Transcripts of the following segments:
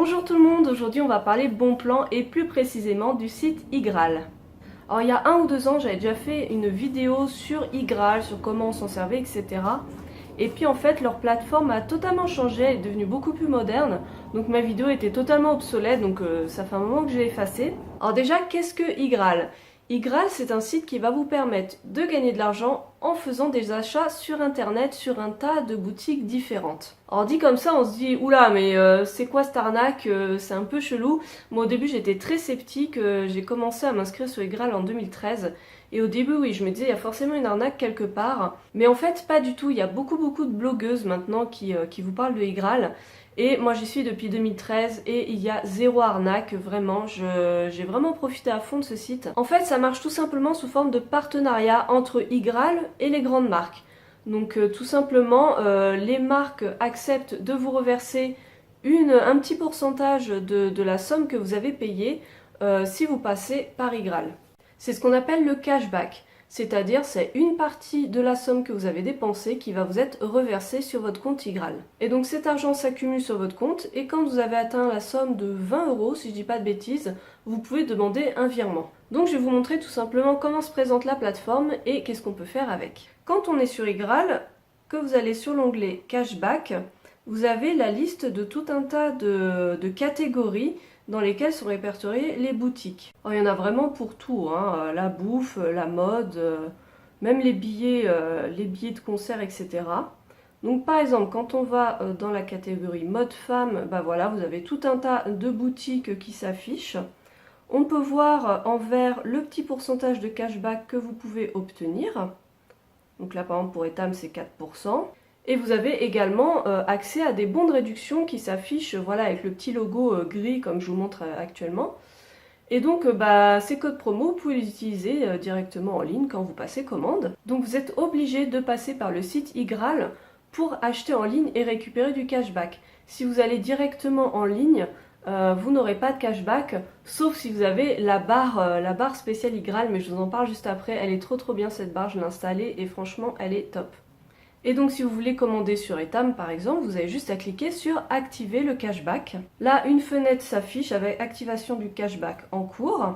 Bonjour tout le monde, aujourd'hui on va parler bon plan et plus précisément du site iGraal. Alors il y a 1 ou 2 ans j'avais déjà fait une vidéo sur iGraal, sur comment on s'en servait, etc. Et puis en fait leur plateforme a totalement changé, elle est devenue beaucoup plus moderne. Donc ma vidéo était totalement obsolète, donc ça fait un moment que je l'ai effacée. Alors déjà, qu'est-ce que iGraal ? iGraal, c'est un site qui va vous permettre de gagner de l'argent en faisant des achats sur internet sur un tas de boutiques différentes. Alors dit comme ça, on se dit oula, mais c'est quoi cette arnaque, c'est un peu chelou. Moi au début j'étais très sceptique, j'ai commencé à m'inscrire sur iGraal en 2013 et au début oui, je me disais il y a forcément une arnaque quelque part, mais en fait pas du tout. Il y a beaucoup de blogueuses maintenant qui vous parlent de iGraal. Et moi j'y suis depuis 2013 et il y a zéro arnaque, vraiment, j'ai vraiment profité à fond de ce site. En fait ça marche tout simplement sous forme de partenariat entre iGraal et les grandes marques. Donc tout simplement les marques acceptent de vous reverser un petit pourcentage de la somme que vous avez payée si vous passez par iGraal. C'est ce qu'on appelle le cashback. C'est-à-dire c'est une partie de la somme que vous avez dépensée qui va vous être reversée sur votre compte iGraal. Et donc cet argent s'accumule sur votre compte et quand vous avez atteint la somme de 20 €, si je dis pas de bêtises, vous pouvez demander un virement. Donc je vais vous montrer tout simplement comment se présente la plateforme et qu'est-ce qu'on peut faire avec. Quand on est sur iGraal, que vous allez sur l'onglet cashback, vous avez la liste de tout un tas de catégories dans lesquelles sont répertoriées les boutiques. Alors, il y en a vraiment pour tout, hein, la bouffe, la mode, même les billets de concert, etc. Donc par exemple, quand on va dans la catégorie mode femme, bah voilà, vous avez tout un tas de boutiques qui s'affichent. On peut voir en vert le petit pourcentage de cashback que vous pouvez obtenir. Donc là par exemple pour Etam c'est 4%. Et vous avez également accès à des bons de réduction qui s'affichent voilà, avec le petit logo gris comme je vous montre actuellement. Et donc ces codes promo, vous pouvez les utiliser directement en ligne quand vous passez commande. Donc vous êtes obligé de passer par le site iGraal pour acheter en ligne et récupérer du cashback. Si vous allez directement en ligne, vous n'aurez pas de cashback, sauf si vous avez la barre spéciale iGraal, mais je vous en parle juste après. Elle est trop bien cette barre, je l'ai installée et franchement elle est top. Et donc si vous voulez commander sur Etam par exemple, vous avez juste à cliquer sur activer le cashback. Là une fenêtre s'affiche avec activation du cashback en cours.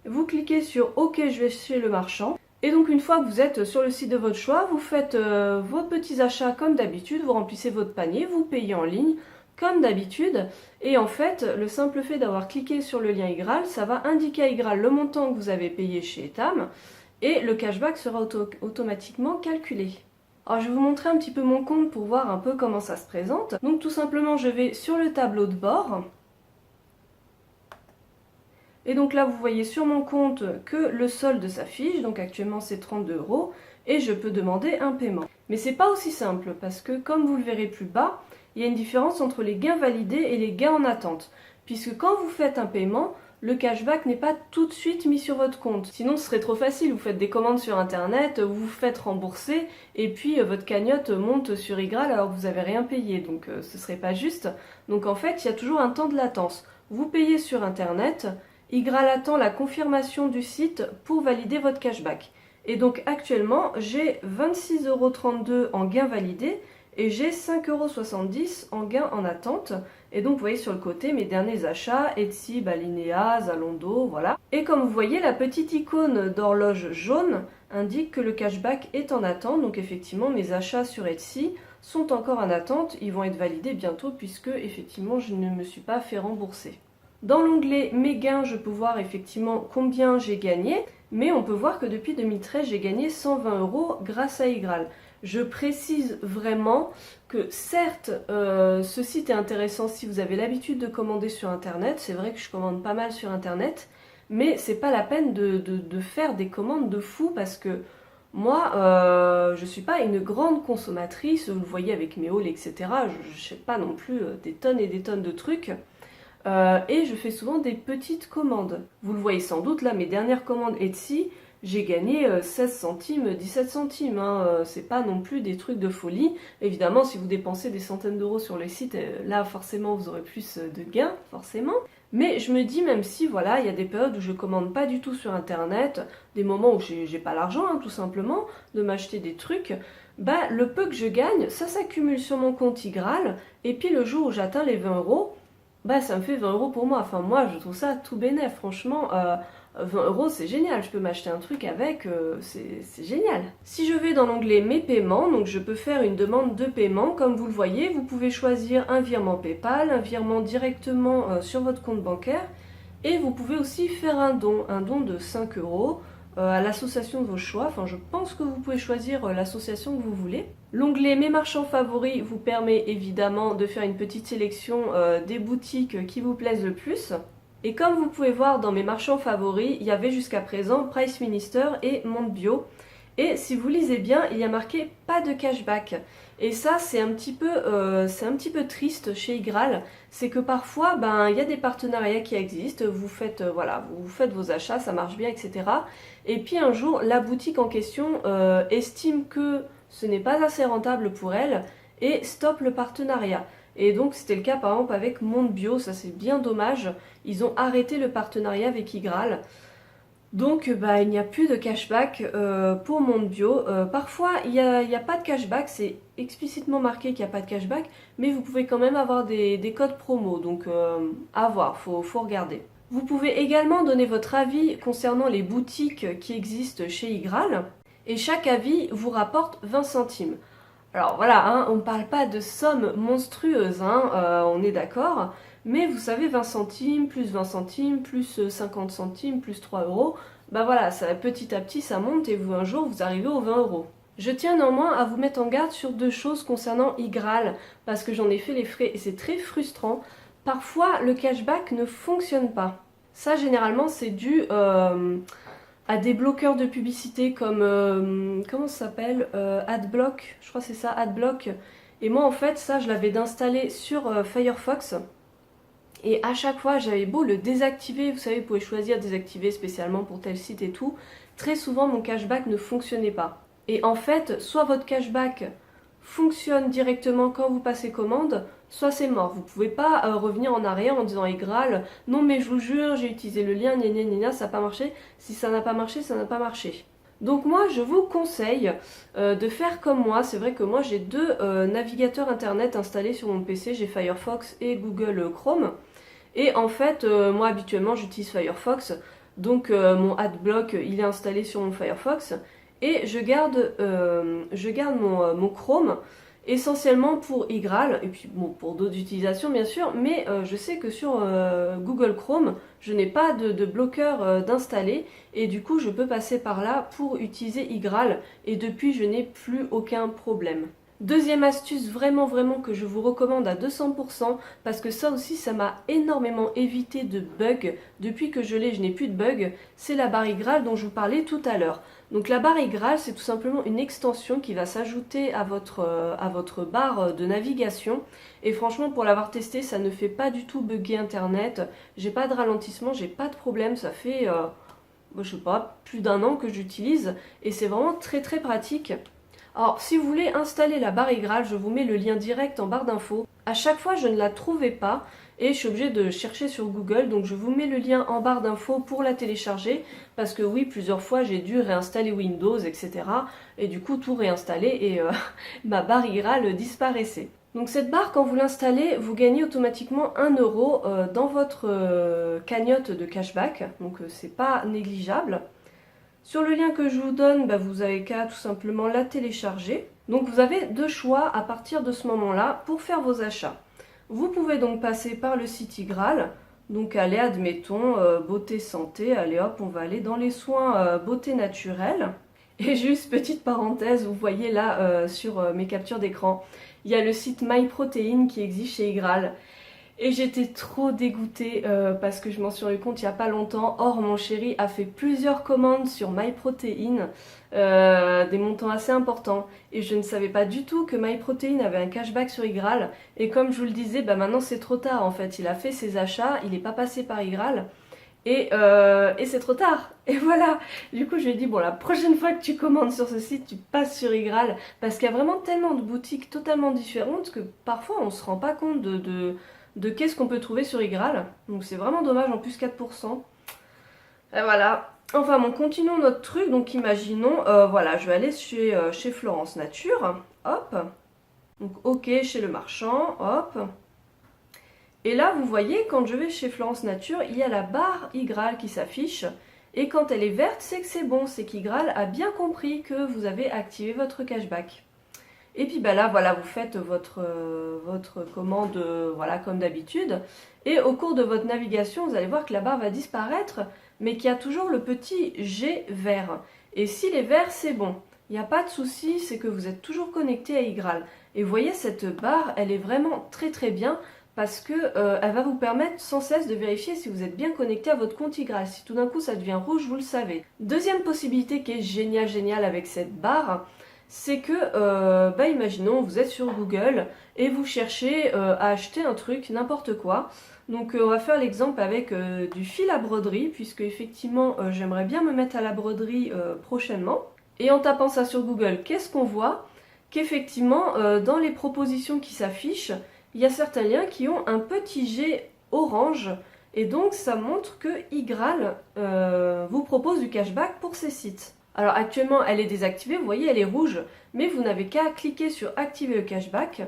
Vous cliquez sur OK, je vais chez le marchand. Et donc une fois que vous êtes sur le site de votre choix, vous faites vos petits achats comme d'habitude, vous remplissez votre panier, vous payez en ligne comme d'habitude. Et en fait, le simple fait d'avoir cliqué sur le lien iGraal, ça va indiquer à iGraal le montant que vous avez payé chez Etam et le cashback sera automatiquement calculé. Alors je vais vous montrer un petit peu mon compte pour voir un peu comment ça se présente. Donc tout simplement je vais sur le tableau de bord. Et donc là vous voyez sur mon compte que le solde s'affiche, donc actuellement c'est 32 € et je peux demander un paiement. Mais c'est pas aussi simple parce que comme vous le verrez plus bas, il y a une différence entre les gains validés et les gains en attente. Puisque quand vous faites un paiement, le cashback n'est pas tout de suite mis sur votre compte. Sinon ce serait trop facile, vous faites des commandes sur internet, vous vous faites rembourser et puis votre cagnotte monte sur iGraal alors que vous n'avez rien payé, donc ce serait pas juste. Donc en fait il y a toujours un temps de latence. Vous payez sur internet, iGraal attend la confirmation du site pour valider votre cashback. Et donc actuellement j'ai 26,32 € en gain validé et j'ai 5,70 € en gain en attente. Et donc vous voyez sur le côté mes derniers achats, Etsy, Balinea, Zalando, voilà. Et comme vous voyez, la petite icône d'horloge jaune indique que le cashback est en attente. Donc effectivement mes achats sur Etsy sont encore en attente, ils vont être validés bientôt puisque effectivement je ne me suis pas fait rembourser. Dans l'onglet mes gains, je peux voir effectivement combien j'ai gagné, mais on peut voir que depuis 2013 j'ai gagné 120 € grâce à iGraal. Je précise vraiment que certes, ce site est intéressant si vous avez l'habitude de commander sur internet. C'est vrai que je commande pas mal sur internet, mais c'est pas la peine de faire des commandes de fou parce que moi, je suis pas une grande consommatrice, vous le voyez avec mes hauls, etc. Je n'achète pas non plus des tonnes et des tonnes de trucs. Et je fais souvent des petites commandes. Vous le voyez sans doute là, mes dernières commandes Etsy, j'ai gagné 16 centimes, 17 centimes, hein. C'est pas non plus des trucs de folie. Évidemment, si vous dépensez des centaines d'euros sur le site, là forcément vous aurez plus de gains, forcément. Mais je me dis, même si voilà, il y a des périodes où je commande pas du tout sur internet, des moments où j'ai pas l'argent, hein, tout simplement, de m'acheter des trucs, bah le peu que je gagne, ça s'accumule sur mon compte iGraal, et puis le jour où j'atteins les 20 €, bah ça me fait 20 € pour moi. Enfin moi je trouve ça tout bénef, franchement. 20 € c'est génial, je peux m'acheter un truc avec, c'est génial. Si je vais dans l'onglet mes paiements, donc je peux faire une demande de paiement. Comme vous le voyez, vous pouvez choisir un virement PayPal, un virement directement sur votre compte bancaire. Et vous pouvez aussi faire un don de 5 € à l'association de vos choix. Enfin, je pense que vous pouvez choisir l'association que vous voulez. L'onglet Mes marchands favoris vous permet évidemment de faire une petite sélection des boutiques qui vous plaisent le plus. Et comme vous pouvez voir dans Mes marchands favoris, il y avait jusqu'à présent Price Minister et Mondbio. Et si vous lisez bien, il y a marqué pas de cashback. Et ça, c'est un petit peu triste chez Igral. C'est que parfois, il y a des partenariats qui existent. Vous faites, vous faites vos achats, ça marche bien, etc. Et puis un jour, la boutique en question estime que ce n'est pas assez rentable pour elle et stoppe le partenariat. Et donc c'était le cas par exemple avec Mondbio, ça c'est bien dommage. Ils ont arrêté le partenariat avec Igral. Donc il n'y a plus de cashback pour Mondbio. Parfois il n'y a pas de cashback, c'est explicitement marqué qu'il n'y a pas de cashback, mais vous pouvez quand même avoir des codes promo, donc à voir, faut regarder. Vous pouvez également donner votre avis concernant les boutiques qui existent chez Igral, et chaque avis vous rapporte 20 centimes. Alors voilà, on ne parle pas de sommes monstrueuses, on est d'accord. Mais vous savez, 20 centimes, plus 20 centimes, plus 50 centimes, plus 3 €, voilà, ça, petit à petit ça monte et un jour vous arrivez aux 20 €. Je tiens néanmoins à vous mettre en garde sur deux choses concernant Igral, parce que j'en ai fait les frais et c'est très frustrant. Parfois le cashback ne fonctionne pas. Ça généralement c'est dû à des bloqueurs de publicité comme, comment ça s'appelle, Adblock, je crois que c'est ça, Adblock. Et moi en fait ça je l'avais d'installer sur Firefox. Et à chaque fois, j'avais beau le désactiver, vous savez, vous pouvez choisir désactiver spécialement pour tel site et tout. Très souvent, mon cashback ne fonctionnait pas. Et en fait, soit votre cashback fonctionne directement quand vous passez commande, soit c'est mort. Vous ne pouvez pas revenir en arrière en disant Igral, non mais je vous jure, j'ai utilisé le lien, ça n'a pas marché. Si ça n'a pas marché, ça n'a pas marché. Donc moi je vous conseille de faire comme moi. C'est vrai que moi j'ai deux navigateurs internet installés sur mon PC, j'ai Firefox et Google Chrome. Et en fait moi habituellement j'utilise Firefox, donc mon Adblock il est installé sur mon Firefox et je garde mon Chrome essentiellement pour Igral, et puis bon, pour d'autres utilisations bien sûr, mais je sais que sur Google Chrome, je n'ai pas de bloqueur d'installer, et du coup je peux passer par là pour utiliser Igral, et depuis je n'ai plus aucun problème. Deuxième astuce vraiment que je vous recommande à 200%, parce que ça aussi ça m'a énormément évité de bugs. Depuis que je n'ai plus de bugs, c'est la barre Igral dont je vous parlais tout à l'heure. Donc la barre Igral, c'est tout simplement une extension qui va s'ajouter à votre barre de navigation. Et franchement, pour l'avoir testé, ça ne fait pas du tout bugger internet. J'ai pas de ralentissement, j'ai pas de problème, ça fait je sais pas, plus d'1 an que j'utilise et c'est vraiment très pratique. Alors, si vous voulez installer la barre Igral, je vous mets le lien direct en barre d'infos. À chaque fois, je ne la trouvais pas et je suis obligée de chercher sur Google. Donc, je vous mets le lien en barre d'infos pour la télécharger. Parce que oui, plusieurs fois, j'ai dû réinstaller Windows, etc. Et du coup, tout réinstaller et ma barre Igral disparaissait. Donc, cette barre, quand vous l'installez, vous gagnez automatiquement 1 € dans votre cagnotte de cashback. Donc, c'est pas négligeable. Sur le lien que je vous donne, vous avez qu'à tout simplement la télécharger. Donc vous avez deux choix à partir de ce moment-là pour faire vos achats. Vous pouvez donc passer par le site Igral, donc allez, admettons, beauté santé, allez hop, on va aller dans les soins beauté naturelle. Et juste petite parenthèse, vous voyez là sur mes captures d'écran, il y a le site MyProtein qui existe chez Igral. Et j'étais trop dégoûtée parce que je m'en suis rendu compte il n'y a pas longtemps. Or, mon chéri a fait plusieurs commandes sur MyProtein, des montants assez importants. Et je ne savais pas du tout que MyProtein avait un cashback sur Igral. Et comme je vous le disais, maintenant c'est trop tard en fait. Il a fait ses achats, il n'est pas passé par Igral. Et c'est trop tard. Et voilà. Du coup, je lui ai dit, bon, la prochaine fois que tu commandes sur ce site, tu passes sur Igral. Parce qu'il y a vraiment tellement de boutiques totalement différentes que parfois on ne se rend pas compte de qu'est-ce qu'on peut trouver sur Igral. Donc c'est vraiment dommage, en plus 4%. Et voilà. Enfin bon, continuons notre truc. Donc imaginons, voilà, je vais aller chez Florence Nature. Hop. Donc ok, chez le marchand. Hop. Et là, vous voyez, quand je vais chez Florence Nature, il y a la barre Igral qui s'affiche. Et quand elle est verte, c'est que c'est bon, c'est qu'Igral a bien compris que vous avez activé votre cashback. Et puis là, voilà, vous faites votre commande voilà, comme d'habitude. Et au cours de votre navigation, vous allez voir que la barre va disparaître, mais qu'il y a toujours le petit G vert. Et s'il est vert, c'est bon. Il n'y a pas de souci, c'est que vous êtes toujours connecté à Igral. Et vous voyez, cette barre, elle est vraiment très très bien parce que elle va vous permettre sans cesse de vérifier si vous êtes bien connecté à votre compte Igral. Si tout d'un coup ça devient rouge, vous le savez. Deuxième possibilité qui est géniale avec cette barre, c'est que, imaginons, vous êtes sur Google et vous cherchez à acheter un truc, n'importe quoi. Donc on va faire l'exemple avec du fil à broderie, puisque effectivement j'aimerais bien me mettre à la broderie prochainement. Et en tapant ça sur Google, qu'est-ce qu'on voit? Qu'effectivement, dans les propositions qui s'affichent, il y a certains liens qui ont un petit G orange, et donc ça montre que Igral vous propose du cashback pour ces sites. Alors actuellement elle est désactivée, vous voyez elle est rouge, mais vous n'avez qu'à cliquer sur activer le cashback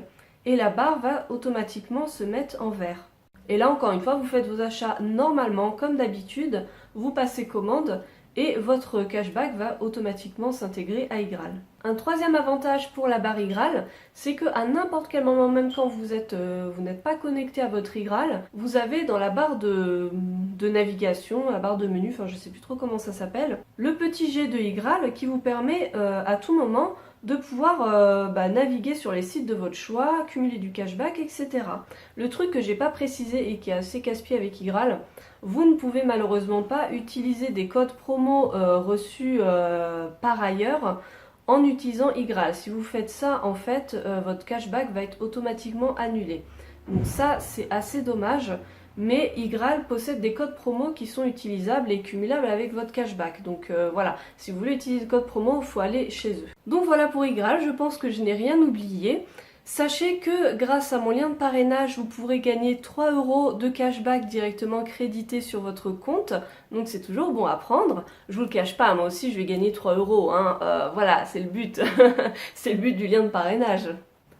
et la barre va automatiquement se mettre en vert. Et là encore une fois, vous faites vos achats normalement comme d'habitude, vous passez commande et votre cashback va automatiquement s'intégrer à Igral. Un troisième avantage pour la barre Igral, c'est qu'à n'importe quel moment, même quand vous n'êtes pas connecté à votre Igral, vous avez dans la barre de navigation, la barre de menu, enfin je sais plus trop comment ça s'appelle, le petit G de Igral qui vous permet à tout moment de pouvoir naviguer sur les sites de votre choix, cumuler du cashback, etc. Le truc que j'ai pas précisé et qui est assez casse-pied avec Igral, vous ne pouvez malheureusement pas utiliser des codes promo reçus par ailleurs en utilisant Igral. Si vous faites ça, en fait, votre cashback va être automatiquement annulé. Donc ça, c'est assez dommage. Mais Igral possède des codes promo qui sont utilisables et cumulables avec votre cashback. Donc voilà, si vous voulez utiliser le code promo, il faut aller chez eux. Donc voilà pour Igral, je pense que je n'ai rien oublié. Sachez que grâce à mon lien de parrainage, vous pourrez gagner 3 € de cashback directement crédité sur votre compte. Donc c'est toujours bon à prendre. Je vous le cache pas, moi aussi je vais gagner 3 €. Voilà, c'est le but. C'est le but du lien de parrainage.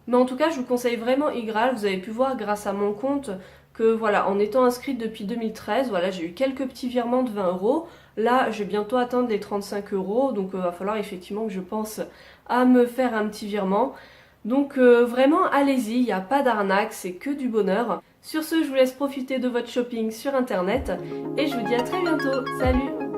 Mais en tout cas, je vous conseille vraiment Igral. Vous avez pu voir grâce à mon compte que voilà, en étant inscrite depuis 2013, voilà, j'ai eu quelques petits virements de 20 €. Là, je vais bientôt atteindre les 35 €, donc il va falloir effectivement que je pense à me faire un petit virement. Donc vraiment, allez-y, il n'y a pas d'arnaque, c'est que du bonheur. Sur ce, je vous laisse profiter de votre shopping sur internet et je vous dis à très bientôt. Salut!